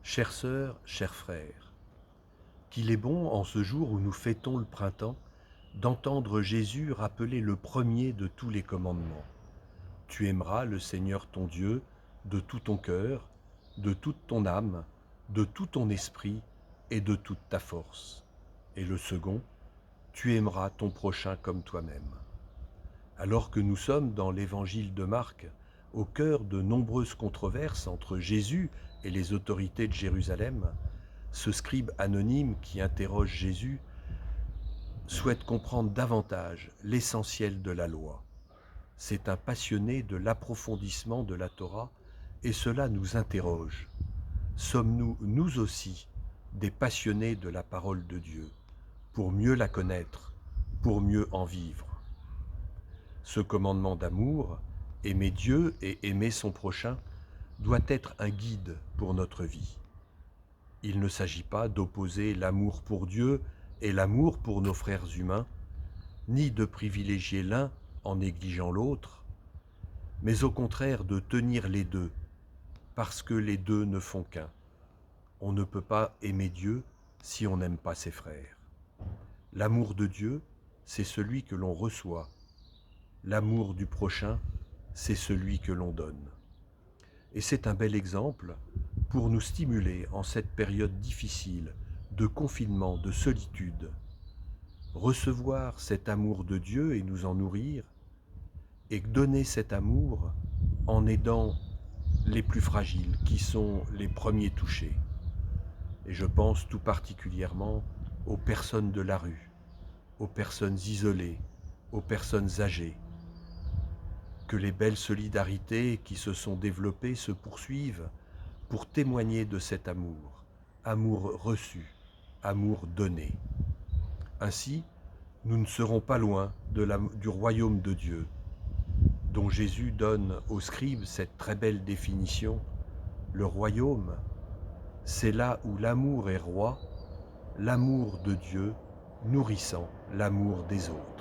Chères sœurs, chers frères, qu'il est bon, en ce jour où nous fêtons le printemps, d'entendre Jésus rappeler le premier de tous les commandements. Tu aimeras le Seigneur ton Dieu de tout ton cœur, de toute ton âme, de tout ton esprit et de toute ta force. Et le second, tu aimeras ton prochain comme toi-même. Alors que nous sommes dans l'évangile de Marc, au cœur de nombreuses controverses entre Jésus et les autorités de Jérusalem, ce scribe anonyme qui interroge Jésus souhaite comprendre davantage l'essentiel de la loi. C'est un passionné de l'approfondissement de la Torah et cela nous interroge. Sommes-nous, nous aussi, des passionnés de la parole de Dieu, pour mieux la connaître, pour mieux en vivre? Ce commandement d'amour, aimer Dieu et aimer son prochain, doit être un guide pour notre vie. Il ne s'agit pas d'opposer l'amour pour Dieu et l'amour pour nos frères humains, ni de privilégier l'un en négligeant l'autre, mais au contraire de tenir les deux, parce que les deux ne font qu'un. On ne peut pas aimer Dieu si on n'aime pas ses frères. L'amour de Dieu, c'est celui que l'on reçoit. L'amour du prochain, c'est celui que l'on donne. Et c'est un bel exemple pour nous stimuler en cette période difficile de confinement, de solitude. Recevoir cet amour de Dieu et nous en nourrir, et donner cet amour en aidant les plus fragiles, qui sont les premiers touchés. Et je pense tout particulièrement aux personnes de la rue, aux personnes isolées, aux personnes âgées. Que les belles solidarités qui se sont développées se poursuivent pour témoigner de cet amour, amour reçu, amour donné. Ainsi, nous ne serons pas loin du royaume de Dieu, dont Jésus donne aux scribes cette très belle définition. Le royaume, c'est là où l'amour est roi, l'amour de Dieu nourrissant l'amour des autres.